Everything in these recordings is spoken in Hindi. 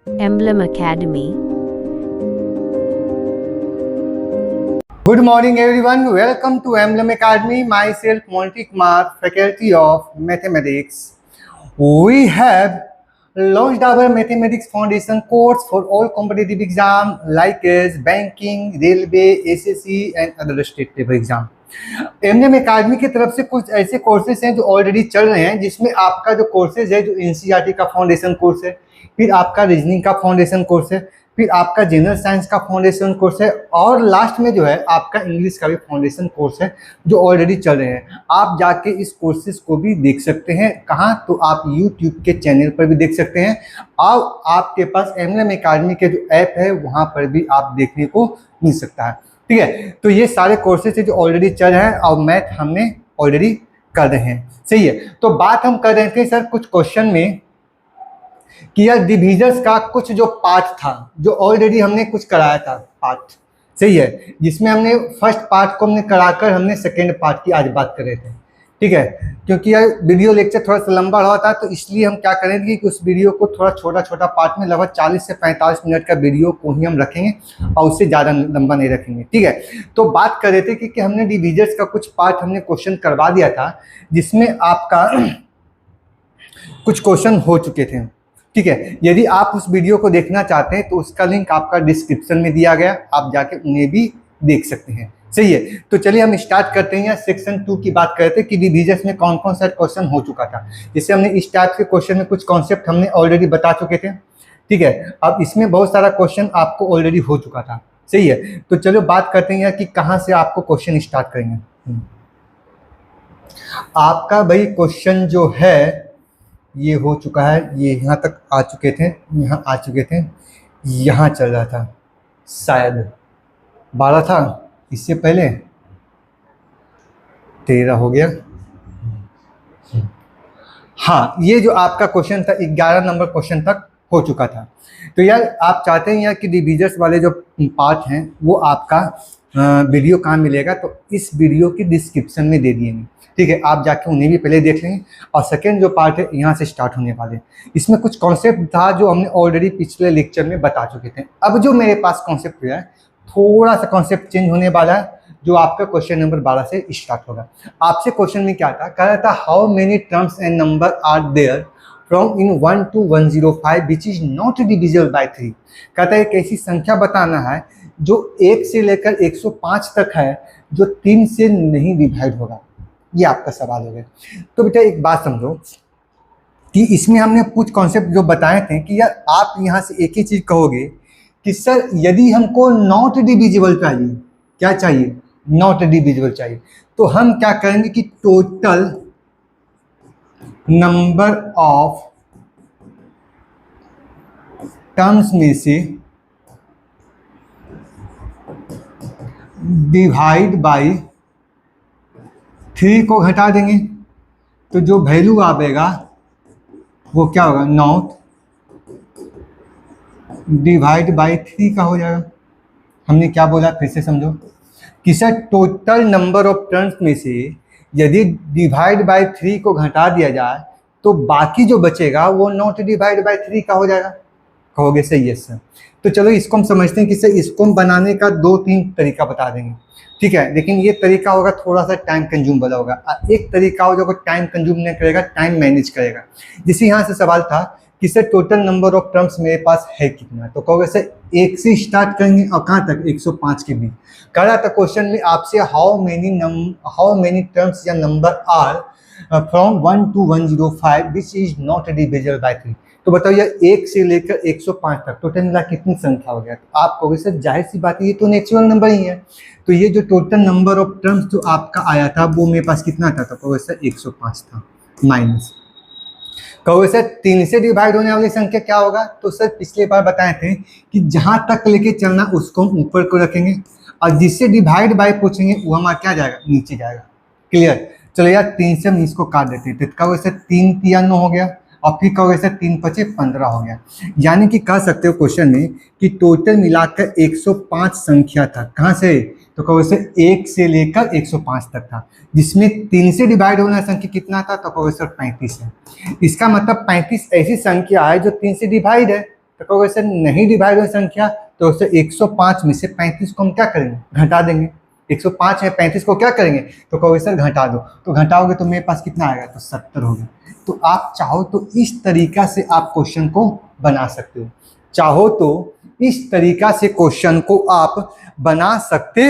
Emblem Academy. Good morning everyone, welcome to Emblem Academy. Myself Monty Kumar, faculty of mathematics. We have launched our mathematics foundation course for all competitive exam like as banking, railway, SSC and other state level exam. MM academy की तरफ से कुछ ऐसे कोर्सेज हैं जो ऑलरेडी चल रहे हैं, जिसमें आपका जो कोर्सेज है जो एनसीईआरटी का फाउंडेशन कोर्स है, फिर आपका रीजनिंग का फाउंडेशन कोर्स है, फिर आपका जनरल साइंस का फाउंडेशन कोर्स है और लास्ट में जो है आपका इंग्लिश का भी फाउंडेशन कोर्स है जो ऑलरेडी चल रहे हैं। आप जाके इस कोर्सेज को भी देख सकते हैं। कहाँ? तो आप यूट्यूब के चैनल पर भी देख सकते हैं और आपके पास एमएम एकेडमी के जो ऐप है वहाँ पर भी आप देखने को मिल सकता है। ठीक है, तो ये सारे कोर्सेज जो ऑलरेडी चल रहे हैं और मैथ हमने ऑलरेडी कर रहे हैं। सही है, तो बात हम कर रहे थे सर कुछ क्वेश्चन में कि यार डिविजन्स का कुछ जो पार्ट था जो ऑलरेडी हमने कुछ कराया था पार्ट, सही है, जिसमें हमने फर्स्ट पार्ट को हमने कराकर हमने सेकेंड पार्ट की आज बात कर रहे थे। ठीक है, क्योंकि यार वीडियो लेक्चर थोड़ा सा लंबा रहा था तो इसलिए हम क्या करेंगे कि उस वीडियो को थोड़ा छोटा छोटा पार्ट में लगभग 40 से 45 मिनट का वीडियो को ही हम रखेंगे और उससे ज़्यादा लंबा नहीं रखेंगे। ठीक है, तो बात कर रहे थे कि हमने डिविजन्स का कुछ पार्ट हमने क्वेश्चन करवा दिया था जिसमें आपका कुछ क्वेश्चन हो चुके थे। ठीक है, यदि आप उस वीडियो को देखना चाहते हैं तो उसका लिंक आपका डिस्क्रिप्शन में दिया गया, आप जाके उन्हें भी देख सकते हैं। सही है, तो चलिए हम स्टार्ट करते हैं। सेक्शन 2 की बात करते हैं कि डिविजन्स में कौन कौन सा क्वेश्चन हो चुका था। जैसे हमने इस टाइप के क्वेश्चन में कुछ कॉन्सेप्ट हमने ऑलरेडी बता चुके थे। ठीक है, अब इसमें बहुत सारा क्वेश्चन आपको ऑलरेडी हो चुका था। सही है, तो चलो बात करते हैं कि कहाँ से आपको क्वेश्चन स्टार्ट करेंगे। आपका भाई क्वेश्चन जो है ये हो चुका है, ये यहाँ तक आ चुके थे, यहाँ आ चुके थे, यहाँ चल रहा था, शायद 12 था, इससे पहले 13 हो गया। हाँ, ये जो आपका क्वेश्चन था 11 नंबर क्वेश्चन तक हो चुका था। तो यार आप चाहते हैं यार कि डिविजन्स वाले जो पार्ट हैं वो आपका वीडियो कहाँ मिलेगा, तो इस वीडियो की डिस्क्रिप्शन में दे दिए। ठीक है, आप जाके उन्हें भी पहले देख लेंगे और सेकेंड जो पार्ट है यहाँ से स्टार्ट होने वाले। इसमें कुछ कॉन्सेप्ट था जो हमने ऑलरेडी पिछले लेक्चर में बता चुके थे। अब जो मेरे पास कॉन्सेप्ट हुआ है थोड़ा सा कॉन्सेप्ट चेंज होने वाला है, जो आपका क्वेश्चन नंबर 12 से स्टार्ट होगा। आपसे क्वेश्चन में क्या था, कह रहा था how many terms and number are there from in 1 to 105 which is not divisible by 3। कहता है एक ऐसी संख्या बताना है जो 1 से लेकर 105 तक है जो 3 से नहीं डिवाइड होगा। ये आपका सवाल हो गया। तो बेटा एक बात समझो कि इसमें हमने कुछ कॉन्सेप्ट जो बताए थे कि यार आप यहाँ से एक ही चीज़ कहोगे कि सर यदि हमको नॉट डिविजिबल चाहिए, क्या चाहिए, नॉट डिविजिबल चाहिए, तो हम क्या करेंगे कि टोटल नंबर ऑफ टर्म्स में से डिवाइड बाय 3 को घटा देंगे, तो जो वैल्यू आएगा वो क्या होगा, नॉट डिवाइड बाय 3 का हो जाएगा। हमने क्या बोला फिर से समझो कि sir total number of terms में से यदि डिवाइड बाय 3 को घटा दिया जाए तो बाकी जो बचेगा वो नॉट डिवाइड बाय 3 का हो जाएगा। कहोगे सही है सर, तो चलो इसको हम समझते हैं कि सर इसको हम बनाने का 2-3 तरीका बता देंगे। ठीक है, लेकिन ये तरीका होगा थोड़ा सा टाइम कंज्यूम वाला होगा। एक तरीका हो जो टाइम कंज्यूम नहीं करेगा, टाइम मैनेज करेगा। जैसे यहाँ से सवाल था कि sir total number of terms मेरे पास है कितना, तो कहोगे सर 1 से स्टार्ट करेंगे और कहाँ तक, 105 के बीच। कह रहा था क्वेश्चन में आपसे हाउ मेनी टर्म्स या number are from 1 to 105 which is not divisible by 3। तो बताओ यार 1 से लेकर 105 तक टोटल मिला कितनी संख्या हो गया। तो आप कहोगे सर जाहिर सी बात है ये तो नेचुरल नंबर ही है, तो ये जो टोटल नंबर ऑफ टर्म्स जो आपका आया था वो मेरे पास कितना था, तो कहोगे सर 105 था माइनस। कहोगे सर 3 से डिवाइड होने वाली संख्या क्या होगा, तो सर पिछले बार बताए थे कि जहाँ तक लेके चलना उसको हम ऊपर को रखेंगे और जिससे डिवाइड बाय पूछेंगे वो हमारा क्या जाएगा, नीचे जाएगा। क्लियर, चलो यार 3 से हम इसको काट देते हैं, तो कहोगे सर 3 3 9 हो गया और फिर कहोगे सर 3 5 15 हो गया। यानी कि कह सकते हो क्वेश्चन में कि टोटल मिलाकर 105 संख्या था। कहाँ से, तो कहोगे सर 1 से लेकर 105 तक था, जिसमें 3 से डिवाइड होने वाला संख्या कितना था, तो कहोगे सर 35 है। इसका मतलब 35 ऐसी संख्या है जो 3 से डिवाइड है। तो कहोगे सर नहीं डिवाइड हो संख्या, तो सर 105 में से 35 को हम क्या करेंगे, घटा देंगे। 105 है, 35 को क्या करेंगे, तो कहोगे सर घटा दो। तो घटाओगे तो मेरे पास कितना आएगा, तो 70 होगा। तो आप चाहो तो इस तरीका से आप क्वेश्चन को बना सकते हो, चाहो तो इस तरीका से क्वेश्चन को आप बना सकते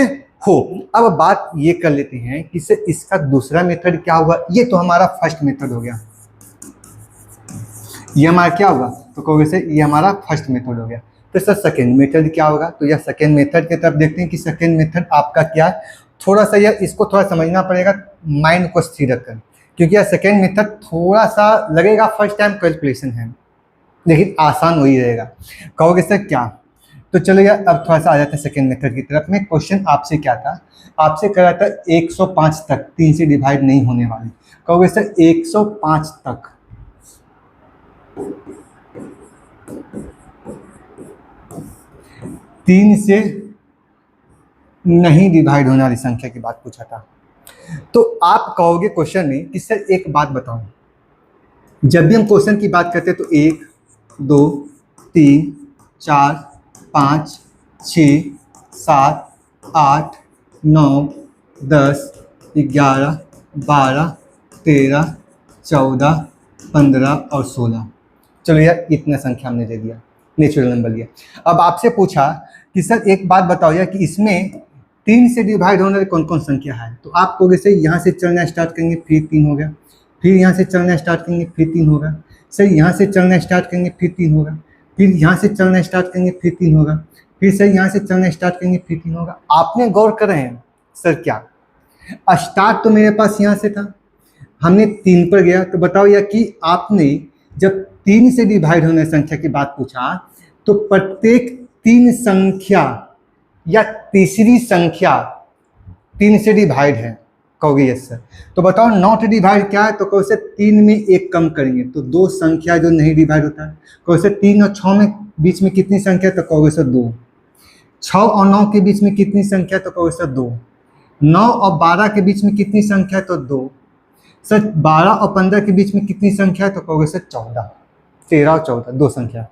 हो। अब बात ये कर लेते हैं कि सर इसका दूसरा मेथड क्या होगा। ये तो हमारा फर्स्ट मेथड हो गया, ये हमारा क्या होगा, तो कहोगे सर ये हमारा फर्स्ट मेथड हो गया। तो सर सेकेंड मेथड क्या होगा, तो यह सेकेंड मेथड की तरफ देखते हैं कि सेकेंड मेथड आपका क्या है। थोड़ा सा यह इसको थोड़ा समझना पड़ेगा माइंड को स्थिर रखकर, क्योंकि यह सेकेंड मेथड थोड़ा सा लगेगा फर्स्ट टाइम कैलकुलेशन है, लेकिन आसान वही रहेगा। कहोगे सर क्या, तो चलो यार अब थोड़ा सा आ जाता है सेकेंड मेथड की तरफ में। क्वेश्चन आपसे क्या था, आपसे कह रहा था 105 तक 3 से डिवाइड नहीं होने वाले। कहोगे सर 105 तक 3 से नहीं डिवाइड होने वाली संख्या की बात पूछा था। तो आप कहोगे क्वेश्चन में कि सर एक बात बताओ, जब भी हम क्वेश्चन की बात करते हैं तो 1 2 3 4 5 6 7 8 9 10 11 12 13 14 15 और 16, चलो यार इतना संख्या हमने दे दिया, नेचुरल नंबर लिया। अब आपसे पूछा कि सर एक बात बताओ यार कि इसमें 3 से डिवाइड होने वाली कौन कौन संख्या है। तो आप कहोगे सर यहाँ से चलना स्टार्ट करेंगे फिर 3 हो गया, फिर यहाँ से चलना स्टार्ट करेंगे फिर 3 होगा, सर यहाँ से चलना स्टार्ट करेंगे फिर 3 होगा, फिर यहाँ से चलना स्टार्ट करेंगे फिर 3 होगा, फिर सर यहाँ से चलना स्टार्ट करेंगे फिर 3 होगा। आपने गौर कर रहे हैं सर क्या, स्टार्ट तो मेरे पास यहाँ से था, हमने 3 पर गया। तो बताओ यार कि आपने जब 3 से डिवाइड होने संख्या की बात पूछा तो प्रत्येक 3 संख्या या तीसरी संख्या 3 से डिवाइड है। कहोगे यस सर, तो बताओ नॉट डिवाइड क्या है, तो कहो सर 3 में 1 कम करेंगे तो 2 संख्या जो नहीं डिवाइड होता है। कहो सर 3 और 6 में बीच में कितनी संख्या, तो कहोगे सर 2। 6 और 9 के बीच में कितनी संख्या, तो कहोगे सर 2। 9 और 12 के बीच में कितनी संख्या, तो 2। सर 12 और 15 के बीच में कितनी संख्या है, तो कहोगे सर 14। 13 और 14 2 संख्या।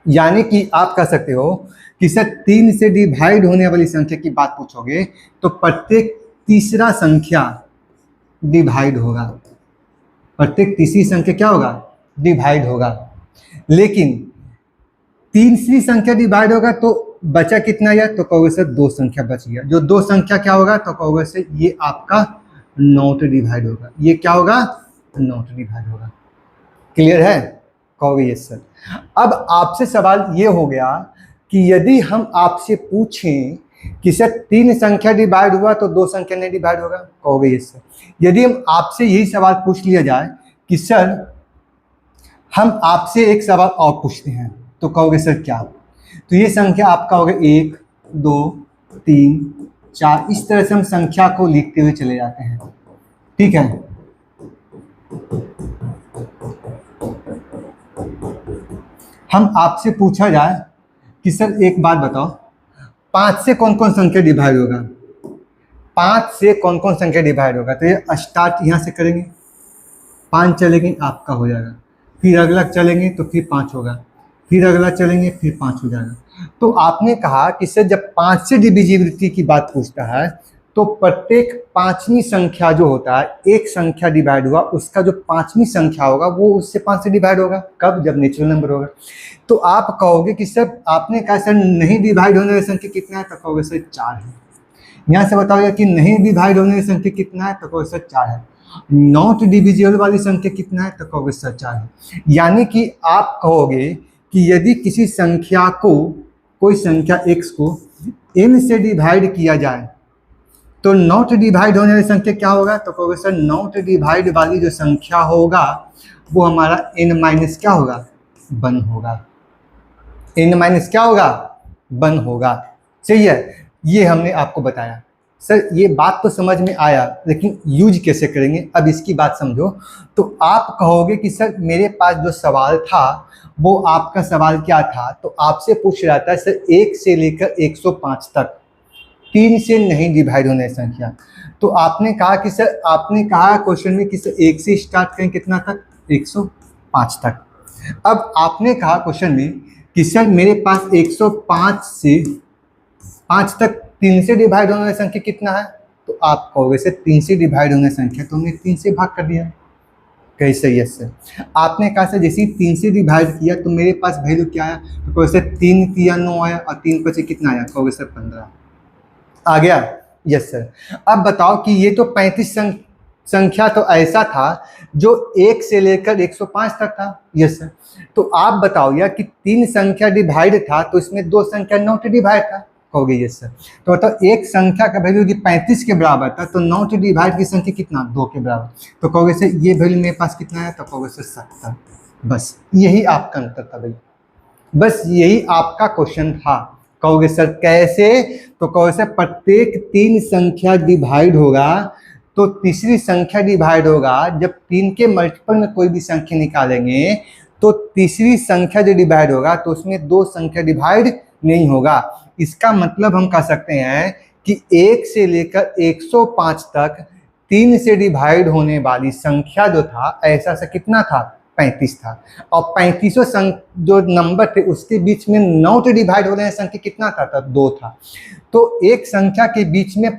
यानी कि आप कह सकते हो कि सर 3 से डिवाइड होने वाली संख्या की बात पूछोगे तो प्रत्येक तीसरा संख्या डिवाइड होगा, प्रत्येक तीसरी संख्या क्या होगा, डिवाइड होगा। लेकिन तीसरी संख्या डिवाइड होगा तो बचा कितना या, तो कहोगे सर 2 संख्या बच गया। जो 2 संख्या क्या होगा, तो कहोगे सर ये आपका नॉट डिवाइड होगा। ये क्या होगा, नॉट डिवाइड होगा। क्लियर है, कहोगे यस सर। अब आपसे सवाल ये हो गया कि यदि हम आपसे पूछें कि सर 3 संख्या डिवाइड हुआ तो 2 संख्या नहीं डिवाइड होगा, कहोगे यस सर। यदि हम आपसे यही सवाल पूछ लिया जाए कि सर हम आपसे एक सवाल और पूछते हैं, तो कहोगे सर क्या, तो ये संख्या आपका होगा 1 2 3 4, इस तरह से हम संख्या को लिखते हुए चले जाते हैं। ठीक है, हम आपसे पूछा जाए कि सर एक बात बताओ 5 से कौन कौन संख्या डिवाइड होगा, 5 से कौन कौन संख्या डिवाइड होगा, तो ये स्टार्ट यहाँ से करेंगे, 5 चलेंगे आपका हो जाएगा, फिर अगला चलेंगे तो फिर 5 होगा, फिर अगला चलेंगे फिर 5 हो जाएगा। तो आपने कहा कि सर जब 5 से डिविजिबिलिटी की बात पूछता है तो प्रत्येक 5वीं संख्या जो होता है, एक संख्या डिवाइड हुआ उसका जो 5वीं संख्या होगा वो उससे 5 से डिवाइड होगा। कब, जब नेचुरल नंबर होगा। तो आप कहोगे कि सर आपने कहा सर नहीं डिवाइड होने वाली संख्या कितना है, तो कहोगे सर 4 है। यहाँ से बताओगे कि नहीं डिवाइड होने वाली संख्या कितना है, तो कहोगे सर 4 है। नॉट डिविजिबल वाली संख्या कितना है, तो कहोगे सर 4 है। यानी कि आप कहोगे कि यदि किसी संख्या को, कोई संख्या x को n से डिवाइड किया जाए तो नॉट डिवाइड होने वाली संख्या क्या होगा, तो कहोगे सर नॉट डिवाइड वाली जो संख्या होगा वो हमारा n माइनस क्या होगा, 1 होगा। n माइनस क्या होगा, 1 होगा। सही है, ये हमने आपको बताया। सर ये बात तो समझ में आया, लेकिन यूज कैसे करेंगे अब इसकी बात समझो। तो आप कहोगे कि सर मेरे पास जो सवाल था वो आपका सवाल क्या था, तो आपसे पूछ रहा था सर 1 से लेकर 105 तक 3 से नहीं डिवाइड होने वाली संख्या। तो आपने कहा कि सर, आपने कहा क्वेश्चन में कि सर 1 से स्टार्ट करें कितना तक, 105 तक। अब आपने कहा क्वेश्चन में कि सर मेरे पास 105 से 5 तक 3 से डिवाइड होने वाली संख्या कितना है, तो आप कहोगे सर 3 से डिवाइड होने वाली संख्या तो हमने 3 से भाग कर दिया। कैसे? Yes sir. आपने कहा सर जैसे ही 3 से डिवाइड किया तो मेरे पास वैल्यू क्या आया, तो कहोगे सर 3 तिया 9 आया और 3 बचे कितना आया, कहोगे सर 15 आ गया। Yes sir. अब बताओ कि ये तो 35 संख्या तो ऐसा था जो 1 से लेकर 105 तक था। Yes sir. तो आप बताओ यार कि 3 संख्या डिवाइड था तो इसमें 2 संख्या नॉट डिवाइड था, कहोगे यस सर। तो बताओ एक संख्या का वैल्यू यदि 35 के बराबर था तो 9 से डिवाइड की संख्या कितना, 2 के बराबर, तो कहोगे सर ये वैल्यू मेरे पास कितना है, तो कहोगे सर 70। बस यही आपका अंतर था भाई, बस यही आपका क्वेश्चन था। कहोगे सर कैसे, तो कहोगे सर प्रत्येक 3 संख्या डिवाइड होगा तो तीसरी संख्या डिवाइड होगा। जब 3 के मल्टीपल में कोई भी संख्या निकालेंगे तो तीसरी संख्या जो डिवाइड होगा तो उसमें 2 संख्या डिवाइड नहीं होगा। इसका मतलब हम कह सकते हैं कि 1 से लेकर 105 तक 3 से डिवाइड होने वाली संख्या जो था ऐसा सा कितना था, 35 था। और 35 जो नंबर थे उसके बीच में 9 से डिवाइड हो रहे संख्या कितना था, तब 2 था। तो एक संख्या के बीच में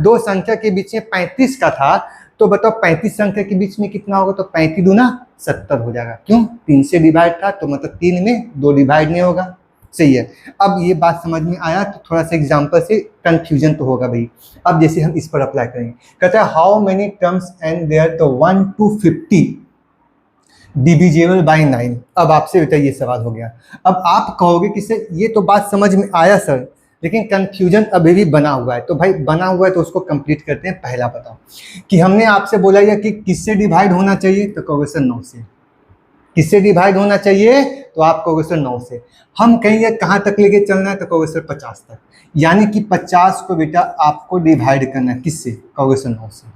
2 संख्या के बीच में 35 का था, तो बताओ 35 संख्या के बीच में कितना होगा, तो 35 दूना 70 हो जाएगा। क्यों, 3 से डिवाइड था तो मतलब 3 में 2 डिवाइड नहीं होगा। सही है। अब ये बात समझ में आया तो थोड़ा सा एग्जांपल से कंफ्यूजन तो होगा भाई। अब जैसे हम इस पर अप्लाई करेंगे, कहते हैं how many terms and there, तो 1 to 50 डिविजिबल बाय 9। अब आपसे बताइए, सवाल हो गया। अब आप कहोगे कि सर ये तो बात समझ में आया सर, लेकिन कंफ्यूजन अभी भी बना हुआ है। तो भाई बना हुआ है तो उसको कंप्लीट करते हैं। पहला बताओ कि हमने आपसे बोला या कि किससे डिवाइड होना चाहिए, तो कहोगे सर 9 से। किससे डिवाइड होना चाहिए, तो आप कहोगे सर 9 से। हम कहेंगे कहाँ तक लेके चलना है, तो कहोगे सर 50 तक। यानी कि 50 को बेटा आपको डिवाइड करना है, किससे, कहोगे सर 9 से।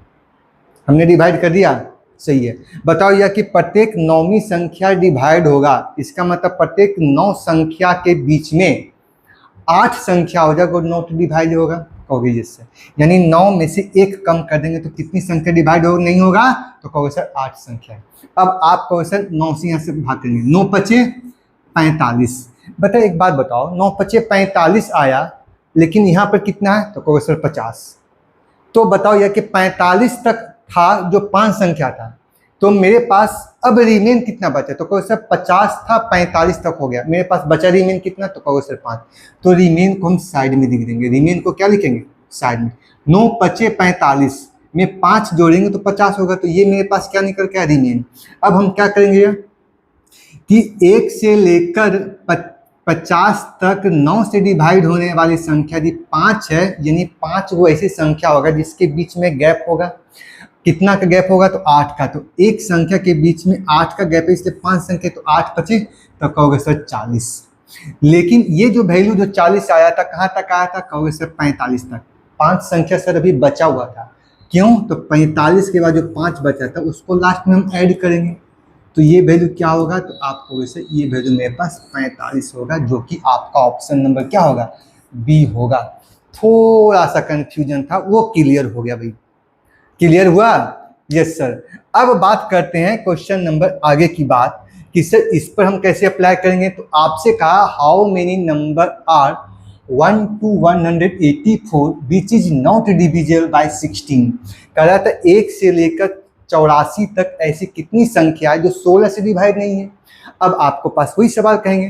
हमने डिवाइड कर दिया, सही है। बताओ यह कि प्रत्येक 9वीं संख्या डिवाइड होगा, इसका मतलब प्रत्येक 9 संख्या के बीच में 8 संख्या हो जाएगा, 9 डिवाइड होगा, कहोगे जिससे। यानी 9 में से 1 कम कर देंगे तो कितनी संख्या डिवाइड हो नहीं होगा, तो कहोगे सर 8 संख्या। अब आप कहोगे सर 9 से यहाँ से भाग करेंगे, 9 पचे 45। बताओ एक बात बताओ, 9 पचे 45 आया, लेकिन यहाँ पर कितना है, तो कहोगे सर 50। तो बताओ यह कि 45 तक था जो 5 संख्या था, तो मेरे पास अब रिमेन कितना बचा, तो कहो सर 50 था 45 तक हो गया, मेरे पास बचा रिमेन कितना, तो कहो सर 5। तो रिमेन को हम साइड में लिख देंगे। रिमेन को क्या लिखेंगे, साइड में। 9 पचे 45 में 5 जोड़ेंगे तो 50 होगा, तो ये मेरे पास क्या निकल के आया, रिमेन। अब हम क्या करेंगे कि 1 से लेकर 50 तक 9 से डिवाइड होने वाली संख्या यदि 5 है, यानी 5 वो ऐसी संख्या होगा जिसके बीच में गैप होगा। कितना का गैप होगा, तो 8 का। तो एक संख्या के बीच में 8 का गैप है, इसलिए 5 संख्या, तो 8 बचे, तो कहोगे सर 40। लेकिन ये जो वैल्यू जो 40 आया था कहाँ तक आया था, कहोगे सर 45 तक। 5 संख्या सर अभी बचा हुआ था, क्यों, तो 45 के बाद जो 5 बचा था उसको लास्ट में हम ऐड करेंगे, तो ये वैल्यू क्या होगा, तो आप कहोगे सर ये वैल्यू मेरे पास 45 होगा, जो कि आपका ऑप्शन नंबर क्या होगा, बी होगा। थोड़ा सा कंफ्यूजन था, वो क्लियर हो गया भाई। क्लियर हुआ, यस सर। अब बात करते हैं क्वेश्चन नंबर आगे की बात कि सर इस पर हम कैसे अप्लाई करेंगे। तो आपसे कहा how many number are 1 to 184 which is not divisible by 16। कह रहा था 1 से लेकर 84 तक ऐसी कितनी संख्या है जो 16 से डिवाइड नहीं है। अब आपको पास वही सवाल कहेंगे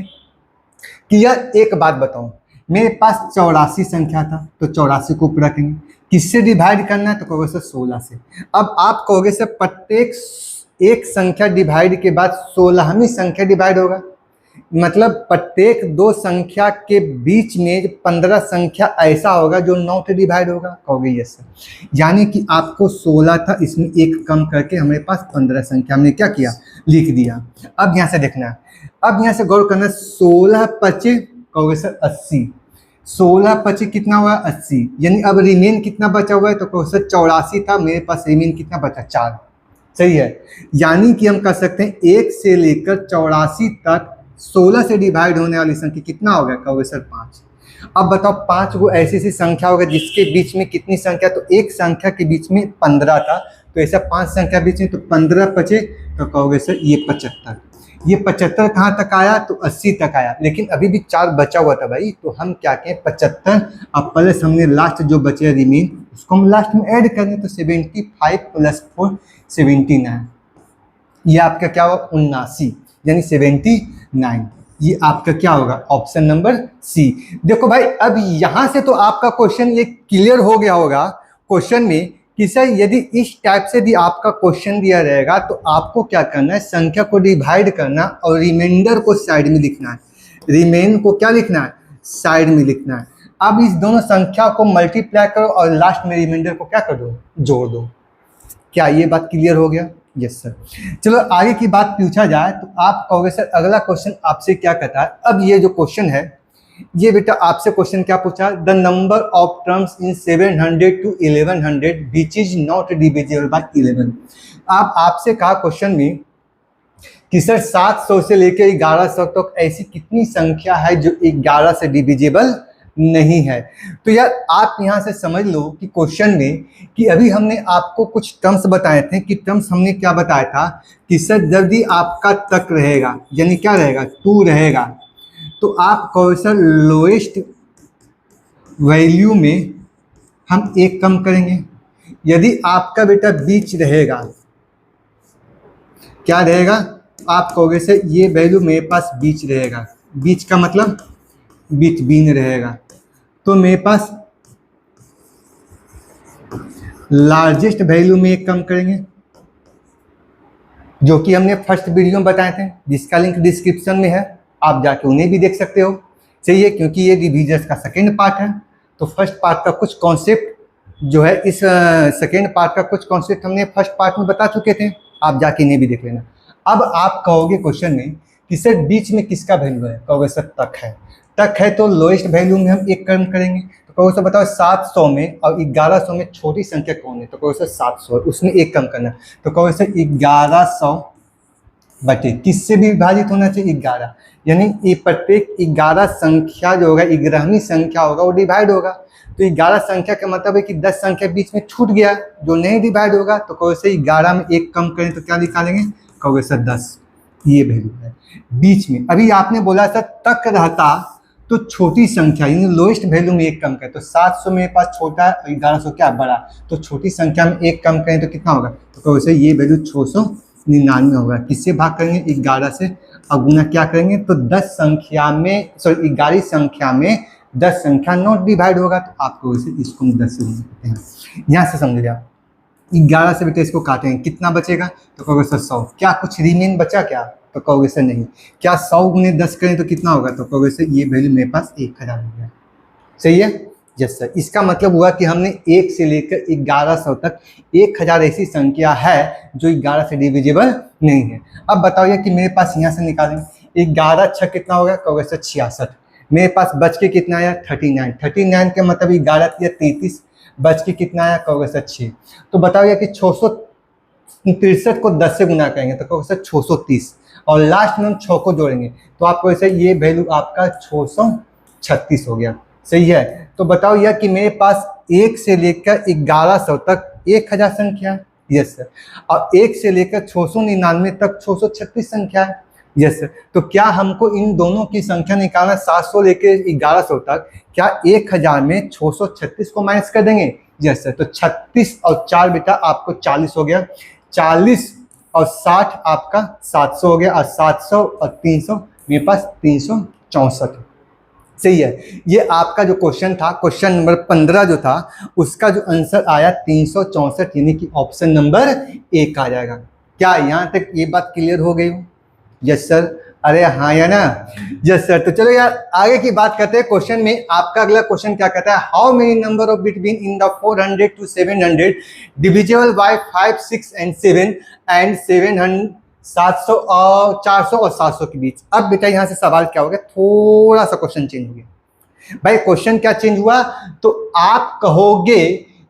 कि यार एक बात बताओ, मेरे पास 84 संख्या था तो 84 को ऊपर रखेंगे, किससे डिवाइड करना है, तो कहोगे सर 16 से। अब आप कहोगे सर प्रत्येक एक संख्या डिवाइड के बाद 16वीं संख्या डिवाइड होगा, मतलब प्रत्येक 2 संख्या के बीच में 15 संख्या ऐसा होगा जो 9 से डिवाइड होगा, कहोगे यस सर। यानी कि आपको 16 था, इसमें 1 कम करके हमारे पास 15 संख्या हमने क्या किया, लिख दिया। अब यहाँ से देखना, अब यहाँ से गौर करना, 16 पचे कहोगे सर 80। 16 पचे कितना हुआ, 80। यानी अब रिमेन कितना बचा हुआ है, तो कहो सर 84 था, मेरे पास रिमेन कितना बचा, 4। सही है। यानी कि हम कह सकते हैं 1 से लेकर 84 तक 16 से डिवाइड होने वाली संख्या कितना हो गया, कहोगे सर 5। अब बताओ 5 गो ऐसी ऐसी संख्या होगा जिसके बीच में कितनी संख्या, तो एक संख्या के बीच में 15 था, तो ऐसा 5 संख्या बीच में, तो 15 बचे, तो कहोगे सर ये 75। ये 75 कहाँ तक आया, तो 80 तक आया, लेकिन अभी भी 4 बचा हुआ था भाई, तो हम क्या कहें 75। अब प्लस हमने लास्ट जो बचे रिमेन उसको हम लास्ट में ऐड करें, तो 75 + 4 79। ये आपका क्या होगा 79, यानी 79। ये आपका क्या होगा ऑप्शन नंबर सी। देखो भाई अब यहां से तो आपका क्वेश्चन ये क्लियर हो गया होगा क्वेश्चन में कि सर यदि इस टाइप से भी आपका क्वेश्चन दिया रहेगा तो आपको क्या करना है, संख्या को डिवाइड करना और रिमाइंडर को साइड में लिखना है। रिमेन को क्या लिखना है, साइड में लिखना है। अब इस दोनों संख्या को मल्टीप्लाई करो और लास्ट में रिमाइंडर को क्या कर दो, जोड़ दो। क्या ये बात क्लियर हो गया? Yes sir. चलो आगे की बात पूछा जाए तो आप कहोगे सर अगला क्वेश्चन आपसे क्या कहता है। अब ये जो क्वेश्चन है ये बेटा आपसे क्वेश्चन क्या पूछा, the number of terms in 700 to 1100 which is not divisible bye 11। आप आपसे कहा क्वेश्चन में कि सर 700 से लेकर 1100 तक ऐसी कितनी संख्या है जो 11 से डिविजिबल नहीं है। तो यार आप यहाँ से समझ लो कि क्वेश्चन में कि अभी हमने आपको कुछ टर्म्स बताए थे कि टर्म्स हमने क्या बताया था कि सर जब भी आपका तक रहेगा यानी क्या रहेगा 2 रहेगा तो आप कहो सर लोएस्ट वैल्यू में हम 1 कम करेंगे। यदि आपका बेटा बीच रहेगा, क्या रहेगा, आप कहोगे सर ये वैल्यू मेरे पास बीच रहेगा, बीच का मतलब बिटवीन रहेगा, तो मेरे पास लार्जेस्ट वैल्यू में 1 कम करेंगे, जो कि हमने फर्स्ट वीडियो में बताए थे जिसका लिंक डिस्क्रिप्शन में है, आप जाके उन्हें भी देख सकते हो। चाहिए क्योंकि ये डिविजर्स का सेकेंड पार्ट है, तो फर्स्ट पार्ट का कुछ कॉन्सेप्ट जो है इस सेकेंड पार्ट का कुछ कॉन्सेप्ट हमने फर्स्ट पार्ट में बता चुके थे, आप जाके इन्हें भी देख लेना। अब आप कहोगे क्वेश्चन में कि सर बीच में किसका वैल्यू है, कहोगे सर तक है। तक है तो लोएस्ट वैल्यू में हम 1 कम करेंगे, तो कहोगे सर बताओ 700 में और 1100 में छोटी संख्या कौन है, तो कहोगे सर 700, उसमें 1 कम करना, तो कहोगे सर 1100 बटे किससे भी विभाजित होना चाहिए 11, यानी ये प्रत्येक 11 संख्या जो होगा 11वीं संख्या होगा वो डिवाइड होगा। तो 11 संख्या का मतलब है कि 10 संख्या बीच में छूट गया जो नहीं डिवाइड होगा, तो कहोगे सर 11 में 1 कम करें तो क्या निकालेंगे, कहोगे सर 10। ये वैल्यू है बीच में। अभी आपने बोला सर तक रहता तो छोटी संख्या यानी लोएस्ट वैल्यू में 1 कम करें, तो 700 मेरे पास छोटा है और 1100 क्या बड़ा, तो छोटी संख्या में 1 कम करें तो कितना होगा, तो कहोगे सर ये वैल्यू 699 होगा। किससे भाग करेंगे, 11 से, और गुना क्या करेंगे, तो 10 संख्या में 11 संख्या में 10 संख्या नॉट डिवाइड होगा, तो आपको वैसे इसको 10 से गुना करते हैं। यहाँ से समझ लिया, 11 से बेटे इसको काटेंगे कितना बचेगा, तो कहोगे सर 100। क्या कुछ रिमेन बचा क्या, तो कहोगे सर नहीं। क्या 100 गुने 10 करें तो कितना होगा, तो कहोगे सर ये वैल्यू मेरे पास 1000 हो गया। सही है, यस सर। इसका मतलब हुआ कि हमने 1 से लेकर 1100 तक 1000 ऐसी संख्या है जो 11 से डिविजिबल नहीं है। अब बताइए कि मेरे पास यहाँ से निकालेंगे 11 6 कितना होगा, कहोगे सर 66। मेरे पास बच के कितना आया 39। 39 के मतलब 11 या 33, बच के कितना आया, कहोगे सर 6। तो बताओगे कि 663 को 10 से गुना करेंगे तो कहोगे सर 630, और लास्ट में हम 6 को जोड़ेंगे तो आपको ऐसे ये वैल्यू आपका 636 हो गया। सही है। तो बताओ यह कि मेरे पास 1 से लेकर 1100 तक 1000 संख्या है, यस सर, और 1 से लेकर 699 तक 636 संख्या है, यस सर। तो क्या हमको इन दोनों की संख्या निकालना 700 लेकर 1100 तक, क्या 1000 में 636 को माइनस कर देंगे, यस सर। तो 36 और 4 बेटा आपको 40 हो गया, 40 और 60 आपका 700 हो गया, और 700 और 300 मेरे पास 364। सही है। ये आपका जो क्वेश्चन था, क्वेश्चन नंबर 15 जो था उसका जो आंसर आया 364, यानी कि ऑप्शन नंबर 1 आ जाएगा। क्या यहाँ तक ये बात क्लियर हो गई हो? यस सर, अरे हाँ या ना, यस सर। तो चलो यार आगे की बात करते हैं। क्वेश्चन में आपका अगला क्वेश्चन क्या कहता है, how many number of between in the 400 to 700 divisible by 5 6 and 7 and 700 700 और 400 और 700 के बीच। अब बेटा यहाँ से सवाल क्या हो गया, थोड़ा सा क्वेश्चन चेंज हो गया। भाई क्वेश्चन क्या चेंज हुआ, तो आप कहोगे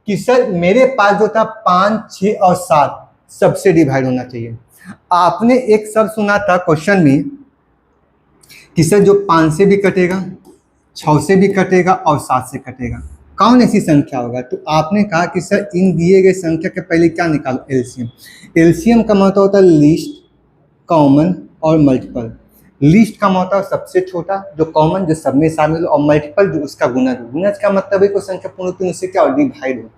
कि सर मेरे पास जो था 5 6 और 7 सबसे डिवाइड होना चाहिए। आपने एक शब्द सुना था क्वेश्चन में कि सर जो 5 से भी कटेगा 6 से भी कटेगा और 7 से कटेगा। कौन ऐसी संख्या होगा? तो आपने कहा कि सर इन दिए गए संख्या के पहले क्या निकालो? एलसीएम। एलसीएम का मतलब होता है लीस्ट, कॉमन और मल्टीपल। लीस्ट का मतलब सबसे छोटा, जो कॉमन जो सब में शामिल हो, और मल्टीपल जो उसका गुणज हो। गुणज का मतलब है कोई संख्या पूर्ण होती है उससे क्या डिवाइड हो।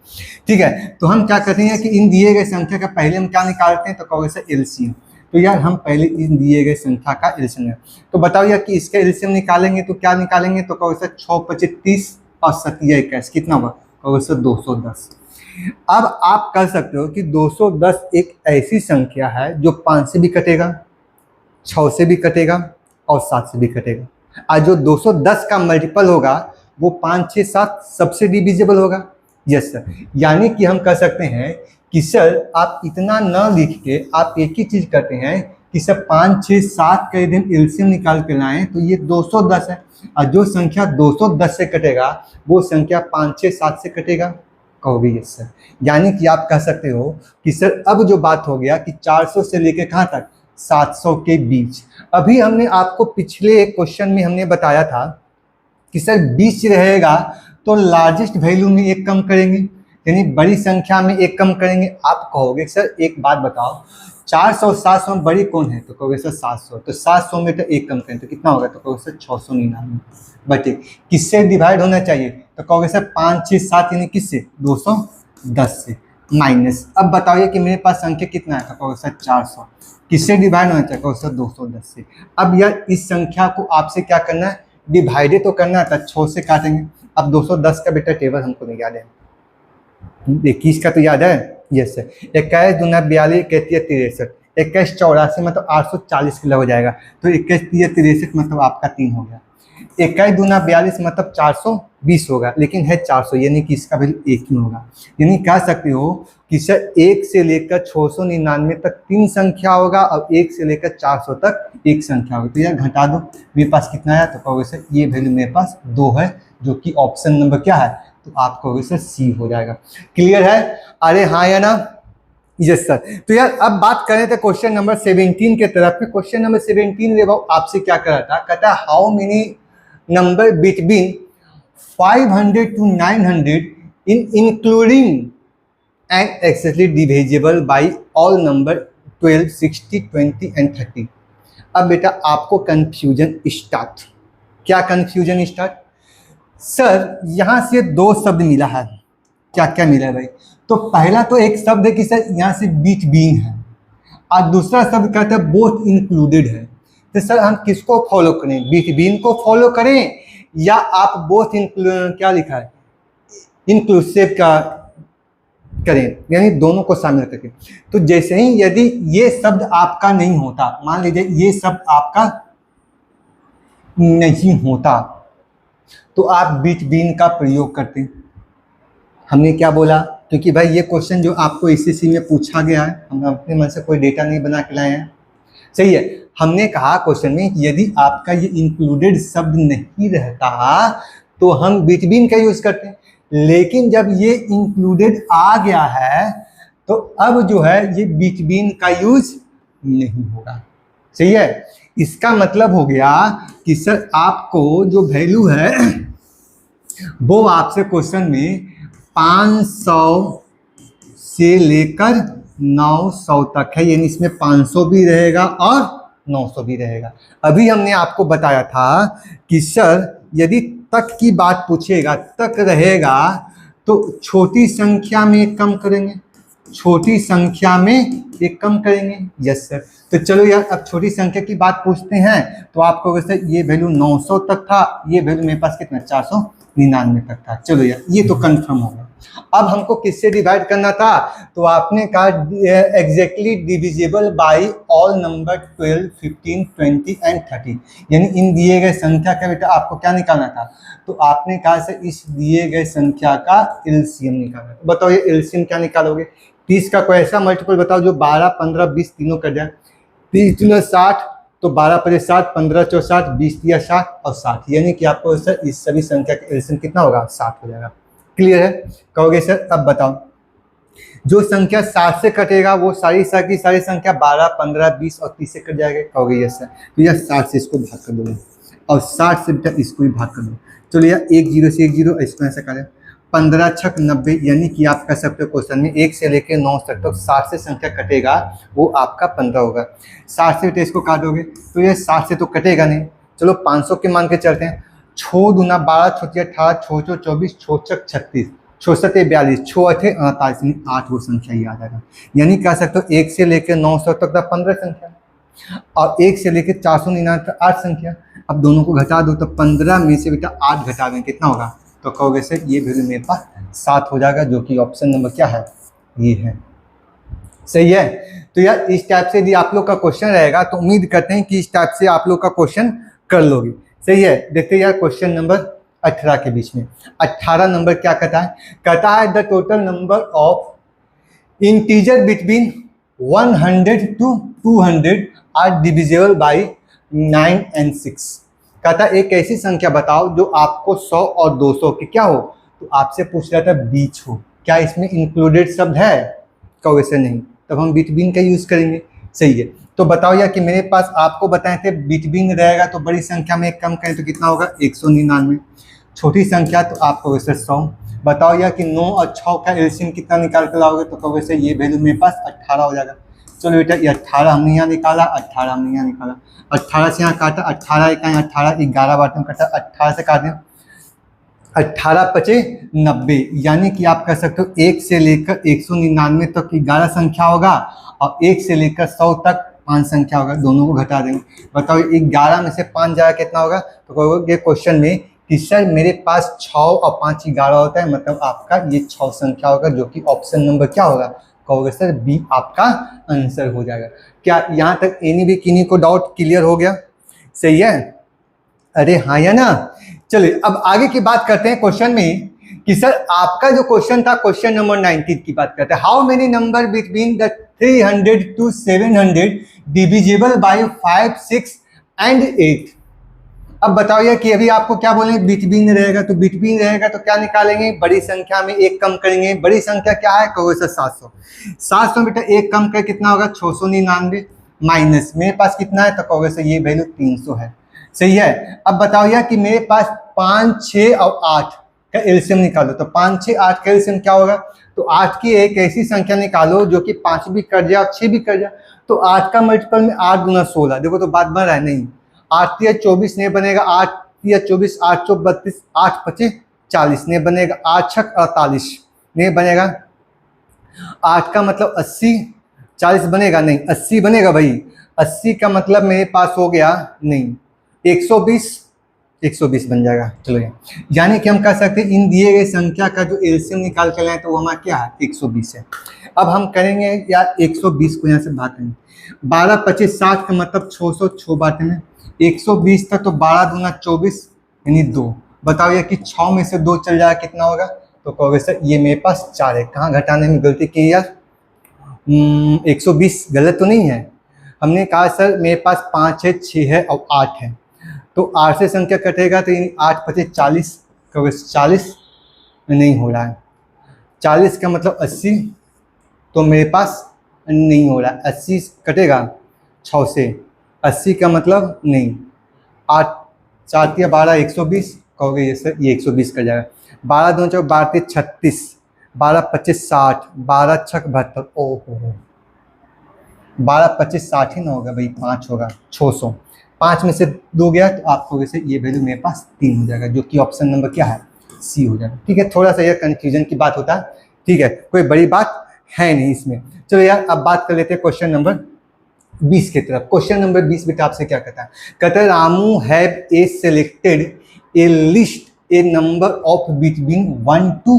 ठीक है, तो हम क्या करते हैं कि इन दिए गए संख्या का पहले हम क्या निकालते हैं? तो कहोगे सर एलसीएम। तो यार हम पहले इन दिए गए संख्या का एलसीएम है, तो बताओ यार कि इसका एलसीएम निकालेंगे तो क्या निकालेंगे? तो कहोगे सर 6 25 30 और 7 21 कितना हुआ? कहोगे सर 210। अब आप कर सकते हो कि 210 एक ऐसी संख्या है जो 5 से भी कटेगा, 6 से भी कटेगा और 7 से भी कटेगा। और जो 210 का मल्टीपल होगा वो 5 6 7 सबसे डिविजिबल होगा। यस सर, यानी कि हम कह सकते हैं कि सर आप इतना न लिख के आप एक ही चीज़ करते हैं कि सर 5 6 7 का यदि हम एलसीएम निकाल के लाएं तो ये 210 है, और जो संख्या 210 से कटेगा वो संख्या 5 6 7 से कटेगा। कहोगे यस सर, यानी कि आप कह सकते हो कि सर अब जो बात हो गया कि 400 से लेकर कहाँ तक? 700 के बीच। अभी हमने आपको पिछले एक क्वेश्चन में हमने बताया था कि सर बीच रहेगा तो लार्जेस्ट वैल्यू में एक कम करेंगे, यानी बड़ी संख्या में एक कम करेंगे। आप कहोगे सर एक बात बताओ, 400 700 में बड़ी कौन है? तो कहोगे सर 700। तो 700 में तो एक कम करें तो कितना होगा? तो कहोगे सर 699। बटे किससे डिवाइड होना चाहिए? तो कहोगे सर 5 6 7 यानी किससे? 210 से माइनस। अब बताइए कि मेरे पास संख्या कितना है? तो कहोगे सर 400। किससे डिवाइड होना चाहिए? कहोगे सर 210 से। अब यार इस संख्या को आपसे क्या करना है? डिवाइडेड तो करना था, 6 से काटेंगे। अब 210 का बेटा टेबल हमको नहीं याद है, 21 का तो याद है। यस सर, 21 दूना 42, 31 63, 21 84 मतलब 840 किलो हो जाएगा। तो 21 63 मतलब आपका 3 हो गया। 21 दूना 42 मतलब 420 होगा, लेकिन है 400, यानी कि इसका वैल्यू 1 ही होगा। यानी कह सकते हो कि सर 1 से लेकर 699 तक 3 संख्या होगा और 1 से लेकर 400 तक 1 संख्या होगी। तो यार घटा दो, मेरे पास कितना है? तो कहोगे सर ये वैल्यू मेरे पास 2 है, जो कि ऑप्शन नंबर क्या है? तो आप कहोगे सर सी हो जाएगा। क्लियर है? अरे हाँ या ना? Yes sir. तो यार अब बात करें तो क्वेश्चन नंबर 17 के तरफ में। क्वेश्चन नंबर 17 रे आपसे क्या कर रहा था? कहता है how many number between 500 to 900 in including and exactly divisible by all number 12, 60, 20 and 30। अब बेटा आपको कंफ्यूजन स्टार्ट। क्या कंफ्यूजन स्टार्ट? सर यहाँ से 2 शब्द मिला है। क्या क्या मिला है भाई? तो पहला तो एक शब्द है कि सर यहाँ से बिटवीन है, और दूसरा शब्द कहता है बोथ इंक्लूडेड है। तो सर हम किसको फॉलो करें? बिटवीन को फॉलो करें या आप बोथ क्या लिखा है इंक्लूसिव का करें, यानी दोनों को शामिल करके। तो जैसे ही यदि ये शब्द आपका नहीं होता, मान लीजिए ये शब्द आपका नहीं होता, तो आप बिटवीन का प्रयोग करते। हमने क्या बोला? क्योंकि भाई ये क्वेश्चन जो आपको एसएससी में पूछा गया है, हम अपने मन से कोई डेटा नहीं बना के लाए हैं, सही है। हमने कहा क्वेश्चन में यदि आपका ये इंक्लूडेड शब्द नहीं रहता तो हम बिटवीन का यूज करते हैं, लेकिन जब ये इंक्लूडेड आ गया है तो अब जो है ये बिटवीन का यूज नहीं होगा, सही है। इसका मतलब हो गया कि सर आपको जो वैल्यू है वो आपसे क्वेश्चन में 500 से लेकर 900 तक है, यानी इसमें 500 भी रहेगा और 900 भी रहेगा। अभी हमने आपको बताया था कि सर यदि तक की बात पूछेगा, तक रहेगा तो छोटी संख्या में एक कम करेंगे, छोटी संख्या में एक कम करेंगे। Yes sir. तो चलो यार अब छोटी संख्या की बात पूछते हैं, तो आपको वैसे ये वैल्यू 900 तक था, ये वैल्यू मेरे पास कितना 499 तक था। चलो यार ये तो कंफर्म हो गया। अब हमको किससे डिवाइड करना था? तो आपने कहा exactly divisible by all number 12, 15, 20 and 30, यानी इन दिए गए संख्या का बेटा आपको क्या निकालना था? तो आपने कहा सर इस दिए गए संख्या का एलसीएम निकालना। तो बताओ ये एलसीएम क्या निकालोगे? 30 का कोई ऐसा मल्टीपल बताओ जो 12, 15, 20 तीनों कर जाए। 30 × 60 तो 12 × 60, 15 × 60, 20 × 60 और 60, यानी कि आपको सर इस सभी संख्या का एलसीएम कितना होगा? 60 हो जाएगा। क्लियर है? कहोगे सर अब बताओ जो संख्या 60 से कटेगा वो सारी की सारी संख्या 12, 15, 20 और 30 से कट जाएगा। कहोगे यस सर। तो यह 60 से इसको भाग कर दोगे और 60 से बेटा इसको भी भाग कर दो। चलो यार 1 0 से 1 0, इसको ऐसा करें 15 छक 90, यानी कि आप कह सकते हो क्वेश्चन में 1 से लेकर 9 तक तो 60 से संख्या कटेगा वो आपका 15 होगा। 60 से बेटा इसको काटोगे तो ये 60 से तो कटेगा नहीं। चलो 500 के मान के चलते हैं। 6 दूना 12, 6 18, 6 चौ 24, 6 छक 36, 6 सत्ते 42, 6 अठे 48, 8 वो संख्या ही आ जाएगा। यानी कह सकते हो 1 से लेकर 900 तक का 15 संख्या और 1 से लेकर 499 तक 8 संख्या। अब दोनों को घटा दो तो 15 में से बेटा 8 घटा दें कितना होगा, तो कहोगे सर ये वैल्यू मेरे पास 7 हो जाएगा, जो कि ऑप्शन नंबर क्या है, ये है। सही है। तो यार इस टाइप से यदि आप लोग का क्वेश्चन रहेगा तो उम्मीद करते हैं कि इस टाइप से आप लोग का क्वेश्चन कर लोगे। सही है। देखते हैं यार क्वेश्चन नंबर 18 के बीच में 18 नंबर क्या कहता है, कहता है the total number of integer between 100 to 200 are divisible by 9 and 6। कहता है एक ऐसी संख्या बताओ जो आपको 100 और 200 के क्या हो, तो आपसे पूछ रहा था बीच हो, क्या इसमें इंक्लूडेड शब्द है, कहो वैसे नहीं, तब हम बिटवीन का यूज़ करेंगे। सही है। तो बताओ यार कि मेरे पास आपको बताए थे बिटवीन रहेगा तो बड़ी संख्या में एक कम करें तो कितना होगा 199, छोटी संख्या तो आपको वैसे 100। बताओ यार कि 9 और 6 का एलसीएम कितना निकाल कर लाओगे, तो कहो वैसे ये वैल्यू मेरे पास 18 हो जाएगा। चलो बेटा ये 18 हमने यहाँ निकाला, 18 हमने यहाँ निकाला, 18 से यहाँ काटा, 18 एक यहाँ 18, 11 बार में कटा, 18 से काट दें 18 पचे 90, यानी कि आप कह सकते हो 1 से लेकर 199 तक की 11 संख्या होगा और 1 से लेकर 100 तक 5 संख्या होगा, दोनों को घटा देंगे। बताओ 11 में से 5 जाएगा कितना होगा, तो कहोगे क्वेश्चन में कि सर मेरे पास 6 और 5 11 होता है, मतलब आपका ये 6 संख्या होगा, जो कि ऑप्शन नंबर क्या होगा, कहोगे सर बी आपका आंसर हो जाएगा। क्या यहाँ तक एनी भी किन्हीं को डाउट क्लियर हो गया? सही है। अरे हाँ या ना। चलिए अब आगे की बात करते हैं क्वेश्चन में कि सर आपका जो क्वेश्चन था क्वेश्चन नंबर 19 की बात करते हैं। How many number between the 300 to 700 divisible by 5, 6 and 8। अब बताओ यार कि अभी आपको क्या बोलेंगे, बिटवीन रहेगा तो बिटवीन रहेगा तो क्या निकालेंगे, बड़ी संख्या में एक कम करेंगे। बड़ी संख्या क्या है, कहोगे सर 700। 700 बेटा एक कम कर कितना होगा 699, माइनस मेरे पास कितना है, तो कहोगे सर ये वैल्यू 300 है। सही है। अब बताओ यार कि मेरे पास 5, 6 और 8 का एलसीएम निकालो, तो 5, 6, 8 का एलसीएम क्या होगा, तो 8 की एक ऐसी संख्या निकालो जो कि 5 भी कर जाए और 6 भी कर जाए। तो 8 का मल्टीपल में 8 दूना 16, देखो तो बात बन रहा है नहीं, 8 या 24 नहीं बनेगा, 8 या 24, 8 चौक 32, 8 पचे 40 नहीं बनेगा, 8 छक 48 नहीं बनेगा, 8 का मतलब 80, 40 बनेगा नहीं, 80 बनेगा भाई, 80 का मतलब मेरे पास हो गया नहीं 120, 120 बन जाएगा। चलो यानी कि हम कह सकते हैं इन दिए गए संख्या का जो एलसीएम निकाल के लाए तो वो हमारा क्या है 120 है। अब हम करेंगे यार 120 को यहाँ से भाग करेंगे, 12 25 60 का मतलब 600, 6 बाटे में 120 था तो 12 दूना 24 यानी 2। बताओ यार कि 6 में से 2 चल जाएगा कितना होगा, तो कहोगे सर ये मेरे पास 4 है। कहाँ घटाने में गलती की यार, 120 गलत तो नहीं है, हमने कहा सर मेरे पास 5 है, 6 है और 8 है, तो 8 से संख्या कटेगा तो 8 पचे 40, कहोगे 40 नहीं हो रहा है, 40 का मतलब 80, तो मेरे पास नहीं हो रहा है, 80 कटेगा 6 से, 80 का मतलब नहीं, 8 4 या 12 120, कहोगे ये सर ये 120 कर जाएगा। 12 2 चौक 12 36, 12 25 60, 12 छक 72, ओहो 12 25 60 ही ना होगा भाई, 5 होगा 600, 5 में से 2 गया तो आपको वैसे ये वैल्यू मेरे पास 3 हो जाएगा, जो कि ऑप्शन नंबर क्या है सी हो जाएगा। ठीक है, थोड़ा सा यह कन्फ्यूजन की बात होता है, ठीक है, कोई बड़ी बात है नहीं इसमें। चलो यार अब बात कर लेते हैं क्वेश्चन नंबर 20 की तरफ। क्वेश्चन नंबर 20 बेटा आपसे क्या कहता है, कहता है Ramu have a selected A list A number of between 1 to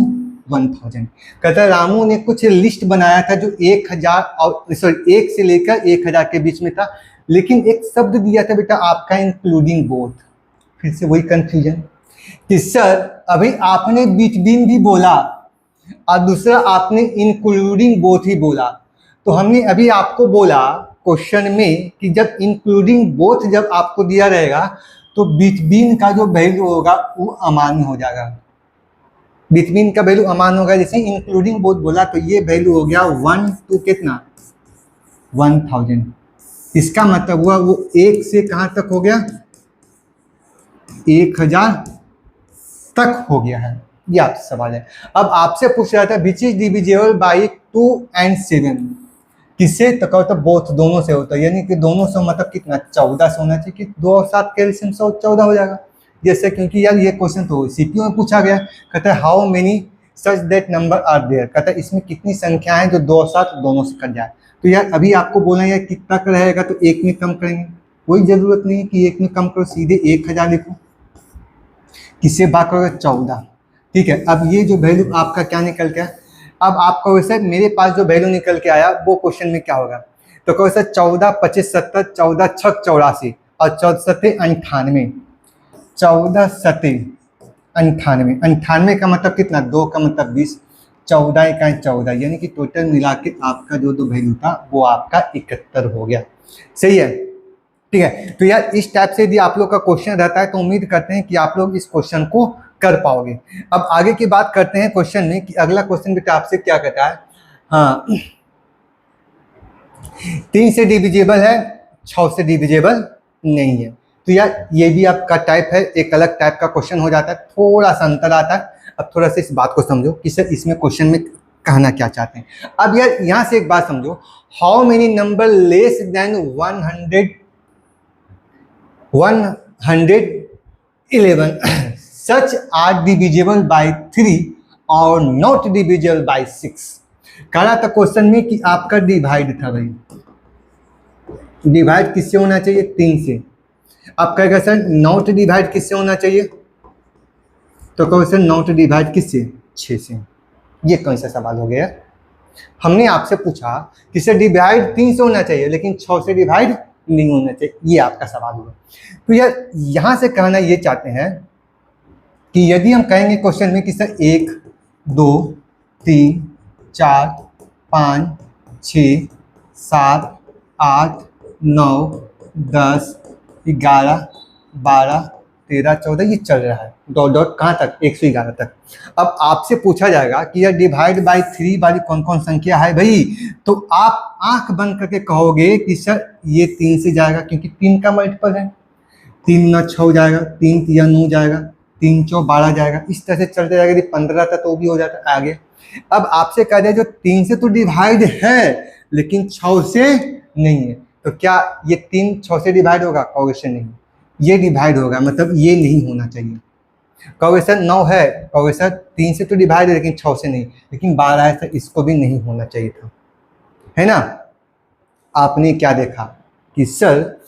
1000। कहता है रामू ने कुछ लिस्ट बनाया था जो 1000 और सॉरी 1 से लेकर 1000 के बीच में था, लेकिन एक शब्द दिया था बेटा आपका इंक्लूडिंग बोथ। फिर से वही कंफ्यूजन कि सर अभी आपने बिटवीन भी बोला और दूसरा आपने इंक्लूडिंग बोथ ही बोला, तो हमने अभी आपको बोला क्वेश्चन में कि जब इंक्लूडिंग बोथ जब आपको दिया रहेगा तो बिटवीन का जो वैल्यू होगा वो अमान्य हो जाएगा। बिटवीन का वैल्यू अमान्य होगा, जैसे इंक्लूडिंग बोथ बोला तो ये वैल्यू हो गया 1 to कितना 1000। इसका मतलब हुआ वो 1 से कहाँ तक हो गया 1000 तक हो गया है। ये आपसे सवाल है। अब आपसे पूछ रहा था which is divisible by 2 and 7, किससे? तो कहता बोथ, दोनों से होता है, यानी कि दोनों से मतलब कितना, 14 से होना चाहिए, कि 2 और 7 कैल्शियम 14 हो जाएगा। जैसे क्योंकि यार ये क्वेश्चन तो सीपीयू में पूछा गया, कहता है how many such that number are there, कहता है इसमें कितनी संख्या है जो 2 और 7 दोनों से कट जाए। तो यार अभी आपको बोलना यार कितना का रहेगा, तो एक में कम करेंगे, कोई जरूरत नहीं है कि एक में कम करो, सीधे 1000 लिखो, किससे भाग करोगे? 14। ठीक है, अब ये जो वैल्यू आपका क्या निकल के, अब आपको वैसे मेरे पास जो वैल्यू निकल के आया वो क्वेश्चन में क्या होगा, तो कहो सर 14 25 70, 14 6 84 और 14 7 98, 14 7 98, 98 का मतलब कितना, 2 का मतलब 20, 14 इकाई 14, यानी कि टोटल मिला के आपका जो वैल्यू था वो आपका 71 हो गया। सही है, ठीक है। तो यार इस टाइप से यदि आप लोग का क्वेश्चन रहता है तो उम्मीद करते हैं कि आप लोग इस क्वेश्चन को कर पाओगे। अब आगे की बात करते हैं क्वेश्चन में, कि अगला क्वेश्चन बेटा आपसे क्या कहता है, हाँ 3 से डिविजिबल है, 6 से डिविजिबल नहीं है। तो यार ये भी आपका टाइप है, एक अलग टाइप का क्वेश्चन हो जाता है, थोड़ा सा अंतर आता है। अब थोड़ा सा इस बात को समझो कि सर इसमें क्वेश्चन में कहना क्या चाहते हैं। अब यार यहाँ से एक बात समझो, how many number less than 111 such are divisible by 3 और not divisible by 6। कह रहा था क्वेश्चन में कि आपका डिवाइड था भाई, डिवाइड किससे होना चाहिए? 3 से। अब कहेगा सर नॉट डिवाइड किससे होना चाहिए, तो कहो सर नॉट डिवाइड किससे? 6 से। ये कौन सा सवाल हो गया? हमने आपसे पूछा कि सर डिवाइड 3 से होना चाहिए लेकिन 6 से डिवाइड नहीं होना चाहिए, ये आपका सवाल हुआ। तो यार यहां से कहना ये चाहते हैं कि यदि हम कहेंगे क्वेश्चन में कि सर 1 2 3 4 5 6 7 8 9 10 11 12 13 14 ये चल रहा है, डॉट डॉट कहाँ तक? 111 तक। अब आपसे पूछा जाएगा कि यार डिवाइड बाय 3 वाली कौन कौन संख्या है भाई, तो आप आंख बंद करके कहोगे कि सर ये 3 से जाएगा क्योंकि 3 का मल्टीपल है, 3 9 6 जाएगा, 3 3 9 जाएगा, 3 4 12 जाएगा, इस तरह से चलते जाएगा। यदि 15 था तो भी हो जाता है आगे। अब आपसे कह दिया जो 3 से तो डिवाइड है लेकिन 6 से नहीं है, तो क्या ये 3 6 से डिवाइड होगा? कहोगे सर नहीं, ये डिवाइड होगा, मतलब ये नहीं होना चाहिए। कहोगे सर 9 है, कहोगे सर 3 से तो डिवाइड है लेकिन 6 से नहीं, लेकिन 12 है सर इसको भी नहीं होना चाहिए था, है ना। आपने क्या देखा कि सर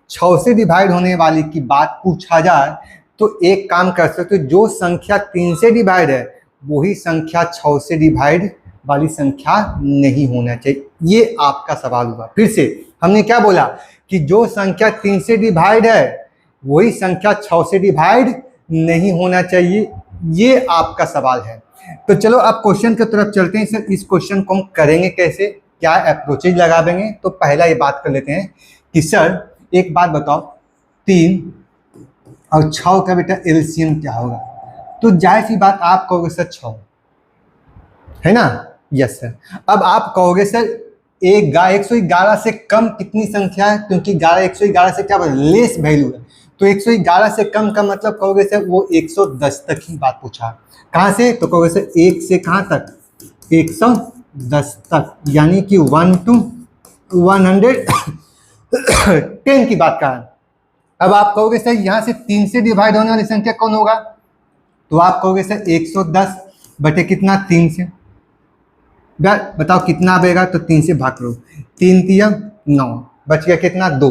6 से डिवाइड होने वाली की बात पूछा जाए तो एक काम कर सकते हो, जो संख्या 3 से डिवाइड है वही संख्या 6 से डिवाइड वाली संख्या नहीं होना चाहिए। ये आपका सवाल हुआ। फिर से हमने क्या बोला कि जो संख्या 3 से डिवाइड है वही संख्या 6 से डिवाइड नहीं होना चाहिए, ये आपका सवाल है। तो चलो अब क्वेश्चन की तरफ चलते हैं। सर इस क्वेश्चन को हम करेंगे कैसे, क्या अप्रोचेज लगा देंगे? तो पहला ये बात कर लेते हैं कि सर एक बात बताओ, 3 और 6 का बेटा एलसीएम क्या होगा? तो जाहिर सी बात आप कहोगे सर 6, है ना। Yes sir. अब आप कहोगे सर 111 से कम कितनी संख्या है, क्योंकि 111 से क्या लेस वैल्यू है, तो 111 से कम का मतलब कहोगे सर वो 110 तक ही बात पूछा। कहाँ से? तो कहोगे सर 1 से कहाँ तक? 110 तक, यानी कि 1 to 110 की बात कहा। अब आप कहोगे सर यहाँ से 3 से डिवाइड होने वाली संख्या कौन होगा, तो आप कहोगे सर 110 बटे कितना? 3 से। बताओ कितना आएगा, तो 3 से भाग करो, 3 3 9, बच गया कितना? 2,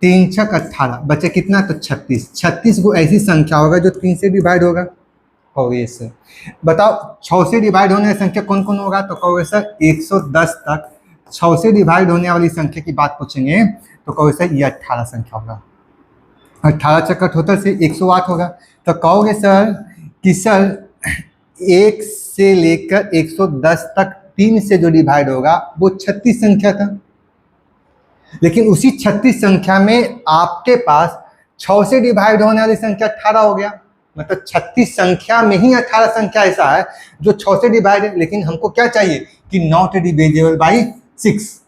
3 6 18, बचे कितना? तो 36। 36 को ऐसी संख्या होगा जो 3 से डिवाइड होगा, कहोगे सर। बताओ 6 से डिवाइड होने वाली संख्या कौन कौन होगा, तो कहोगे सर 110 तक 6 से डिवाइड होने वाली संख्या की बात पूछेंगे तो कहोगे सर ये 18 संख्या होगा, 18 चक्कर टोटल से 108 होगा। तो कहोगे सर कि सर 1 से लेकर 110 तक 3 से जो डिवाइड होगा वो 36 संख्या था, लेकिन उसी 36 संख्या में आपके पास 6 से डिवाइड होने वाली संख्या 18 हो गया। मतलब 36 संख्या में ही 18 संख्या ऐसा है जो 6 से डिवाइड है, लेकिन हमको क्या चाहिए कि नॉट डिविजिबल बाई 6।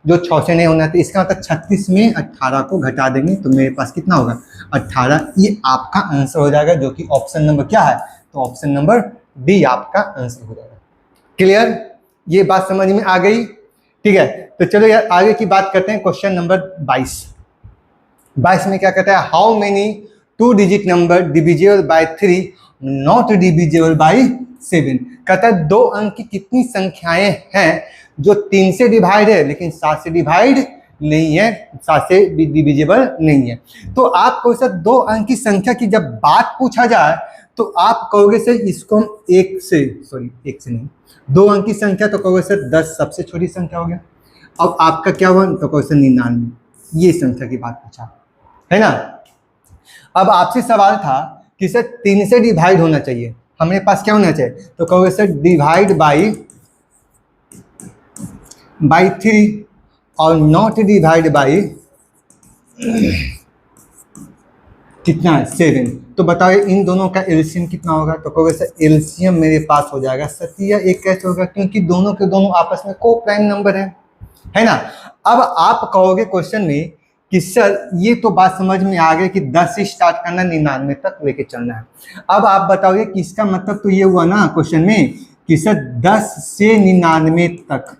जो 6 से नहीं होना था। इसका मतलब 36 में 18 को घटा देंगे तो मेरे पास कितना होगा 18। ये आपका आंसर हो जाएगा, जो कि ऑप्शन नंबर क्या है, तो ऑप्शन नंबर डी आपका आंसर हो जाएगा। क्लियर, ये बात समझ में आ गई। ठीक है, तो चलो यार आगे की बात करते हैं। क्वेश्चन नंबर 22 में क्या कहता है, how many 2 digit number divisible by 3 not divisible bye 7। कहता है 2 अंक की कितनी संख्याएं हैं जो 3 से डिवाइड है लेकिन 7 से डिवाइड नहीं है, 7 से डिविजिबल नहीं है। तो आपको सर 2 अंक की संख्या की जब बात पूछा जाए तो आप कहोगे सर इसको हम 1 से नहीं, 2 अंक की संख्या तो कहोगे सर 10 सबसे छोटी संख्या हो गया। अब आपका क्या हुआ, तो कहोगे सर 99, ये संख्या की बात पूछा है ना। अब आपसे सवाल था कि सर 3 से डिवाइड होना चाहिए, हमारे पास क्या होना चाहिए, तो कहोगे सर डिवाइड बाई 3 और नॉट डिवाइड बाई कितना है 7। तो बताओ इन दोनों का एलसीएम कितना होगा, तो कहोगे सर एलसीएम मेरे पास हो जाएगा 7 1 कैसे होगा, क्योंकि दोनों के दोनों आपस में को प्राइम नंबर है ना। अब आप कहोगे क्वेश्चन में कि सर ये तो बात समझ में आ गई कि 10 से स्टार्ट करना 99 तक लेके चलना है। अब आप बताओगे कि इसका मतलब तो ये हुआ ना क्वेश्चन में कि सर 10 से 99 तक,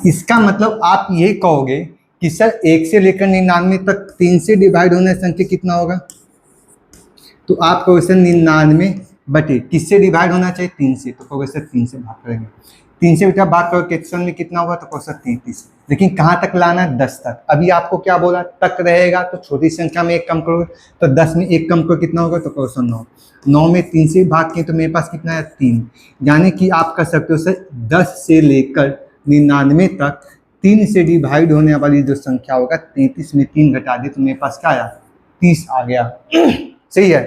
इसका मतलब आप ये कहोगे कि सर 1 से लेकर 99 तक 3 से डिवाइड होने संख्या कितना होगा, तो आप कहोगे सर 99 बटे किससे डिवाइड होना चाहिए 3 से, तो कहोगे सर 3 से भाग करेंगे। 3 से बेटा भाग करो क्वेश्चन में कितना होगा, तो कहोगे सर 33। लेकिन कहाँ तक लाना है 10 तक। अभी आपको क्या बोला तक रहेगा, तो छोटी संख्या में 1 कम करोगे तो 10 में 1 कम करो कितना होगा, तो कहोगे सर 9। 9 में 3 से भाग किए तो मेरे पास कितना है 3। यानी कि आप कर सकते हो सर 10 से लेकर 99 तक 3 से डिवाइड होने वाली जो संख्या होगा 33 में 3 घटा दी तो मेरे पास क्या आया 30 आ गया। सही है।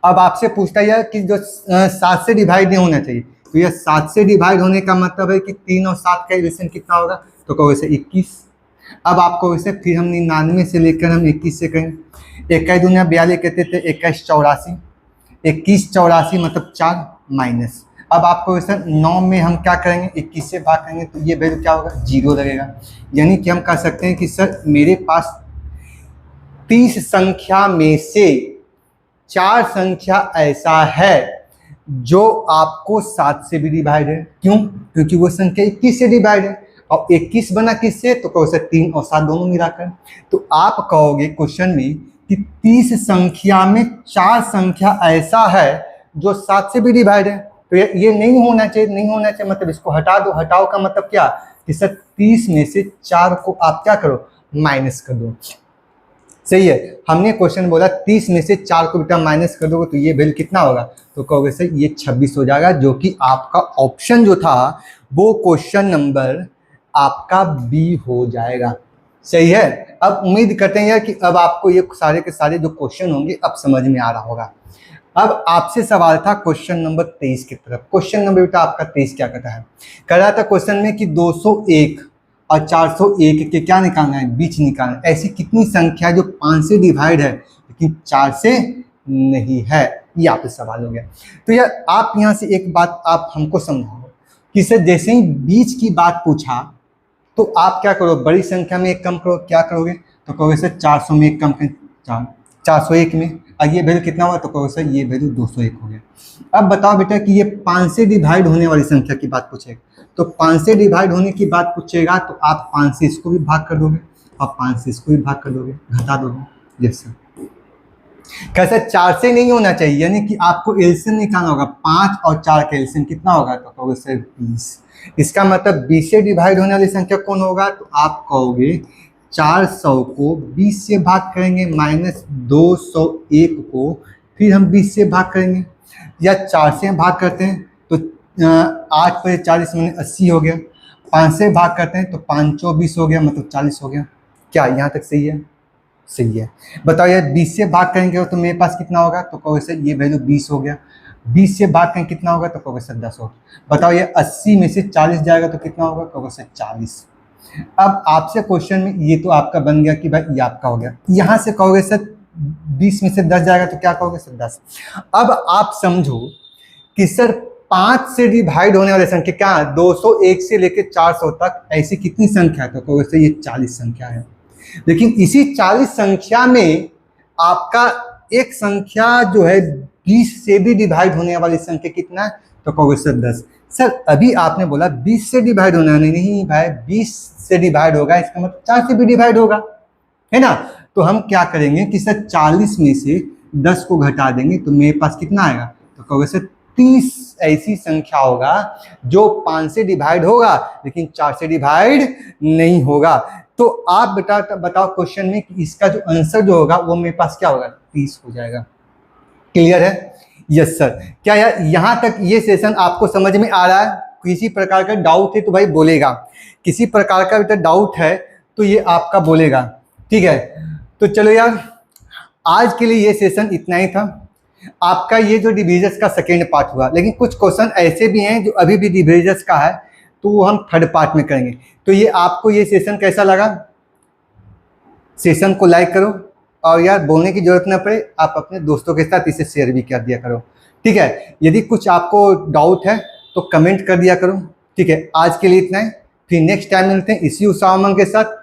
अब आपसे पूछता है कि जो 7 से डिवाइड नहीं होना चाहिए, तो यह 7 से डिवाइड होने का मतलब है कि 3 और 7 का एडिशन कितना होगा, तो कहोगे से 21। अब आपको वैसे फिर हम 99 से लेकर हम 21 से कहेंगे। 21 दूना 42 कहते थे, 21 84, 21 84 मतलब 4 माइनस। अब आपको वैसे 9 में हम क्या करेंगे 21 से भाग करेंगे तो ये वैल्यू क्या होगा 0 लगेगा। यानी कि हम कह सकते हैं कि सर मेरे पास 30 संख्या में से 4 संख्या ऐसा है जो आपको 7 से भी डिवाइड है। क्यों, क्योंकि वो संख्या 21 से डिवाइड है और 21 बना किससे, तो कहो सर 3 और 7 दोनों मिलाकर। तो आप कहोगे क्वेश्चन में कि 30 संख्या में 4 संख्या ऐसा है जो 7 से भी डिवाइड है, तो ये नहीं होना चाहिए। नहीं होना चाहिए मतलब इसको हटा दो। हटाओ का मतलब क्या कि सर 30 में से 4 को आप क्या करो माइनस कर दो। सही है, हमने क्वेश्चन बोला 30 में से 4 को बेटा माइनस कर दोगे तो ये वैल्यू कितना होगा, तो कहोगे सर ये 26 हो जाएगा, जो कि आपका ऑप्शन जो था वो क्वेश्चन नंबर आपका बी हो जाएगा। सही है। अब उम्मीद करते हैं यार कि अब आपको ये सारे के सारे जो क्वेश्चन होंगे अब समझ में आ रहा होगा। अब आपसे सवाल था क्वेश्चन नंबर 23 की तरफ। क्वेश्चन नंबर बेटा आपका 23 क्या कहता है, कह रहा था क्वेश्चन में कि 201 और 401 के क्या निकालना है, बीच निकालना है। ऐसी कितनी संख्या जो 5 से डिवाइड है लेकिन 4 से नहीं है, ये आपसे सवाल हो गया। तो यार आप यहाँ से एक बात आप हमको समझाओ कि सर जैसे ही बीच की बात पूछा तो आप क्या करो, बड़ी संख्या में 1 कम करो, क्या करोगे, तो कहोगे सर 400 में 1 कम करें 401 में, और ये वैल्यू कितना हुआ, तो कहोगे सर ये वैल्यू 201 हो गया। अब बताओ बेटा कि ये 5 से डिवाइड होने वाली संख्या की बात पूछेगा, तो 5 से डिवाइड होने की बात पूछेगा तो आप 5 से इसको भी भाग कर दोगे और 5 से इसको भी भाग कर दोगे, घटा दोगे। Yes sir. कैसे 4 से नहीं होना चाहिए, यानी कि आपको एलसीएम निकालना होगा। 5 और 4 का एलसीएम कितना होगा, तो कहोगे सर 20। इसका मतलब 20 से डिवाइड होने वाली संख्या कौन होगा, तो आप कहोगे 400 को 20 से भाग करेंगे माइनस 201 को फिर हम 20 से भाग करेंगे, या 4 से भाग करते हैं तो 8 पर 40 मैंने 80 हो गया। 5 से भाग करते हैं तो 5 चौ 20 हो गया, मतलब 40 हो गया। क्या यहाँ तक सही है? सही है। बताओ यार 20 से भाग करेंगे तो मेरे पास कितना होगा, तो कहोगे सर ये वैल्यू 20 हो गया। 20 से भाग करेंगे कितना होगा, तो कहोगे सर 10 होगा। बताओ ये 80 में से 40 जाएगा तो कितना होगा, कहोगे सर 40। अब आपसे क्वेश्चन में ये तो आपका बन गया कि भाई ये आपका हो गया। यहाँ से कहोगे सर 20 में से 10 जाएगा तो क्या कहोगे सर 10। अब आप समझो कि सर 5 से डिवाइड होने वाले संख्या क्या है? 201 से लेकर 400 तक ऐसी कितनी संख्या है? तो वैसे ये 40 संख्या है। लेकिन इसी 40 संख्या में आपका एक संख्या जो है 20 से भी डिवाइड होने वाली संख्या कितना है? तो कहोगे सर 10। सर अभी आपने बोला 20 से डिवाइड होना, नहीं भाई 20 से डिवाइड होगा, इसका मतलब 4 से भी डिवाइड होगा, है ना। तो हम क्या करेंगे कि सर 40 में से 10 को घटा देंगे तो मेरे पास कितना आएगा? तो कहोगे सर 30 ऐसी संख्या होगा जो 5 से डिवाइड होगा लेकिन 4 से डिवाइड नहीं होगा। तो आप बताओ क्वेश्चन में कि इसका जो आंसर जो होगा वो मेरे पास क्या होगा? 30 हो जाएगा। क्लियर है? Yes sir. क्या यार यहाँ तक ये सेशन आपको समझ में आ रहा है? किसी प्रकार का डाउट है तो भाई बोलेगा, किसी प्रकार का बेटा डाउट है तो ये आपका बोलेगा, ठीक है। तो चलो यार आज के लिए ये सेशन इतना ही था। आपका ये जो डिविजन्स का सेकेंड पार्ट हुआ, लेकिन कुछ क्वेश्चन ऐसे भी हैं जो अभी भी डिविजन्स का है तो वो हम थर्ड पार्ट में करेंगे। तो ये आपको ये सेशन कैसा लगा? सेशन को लाइक करो और यार बोलने की जरूरत ना पड़े आप अपने दोस्तों के साथ इसे शेयर भी कर दिया करो, ठीक है। यदि कुछ आपको डाउट है तो कमेंट कर दिया करो, ठीक है। आज के लिए इतना ही, फिर नेक्स्ट टाइम मिलते हैं इसी उत्साह उमंग के साथ।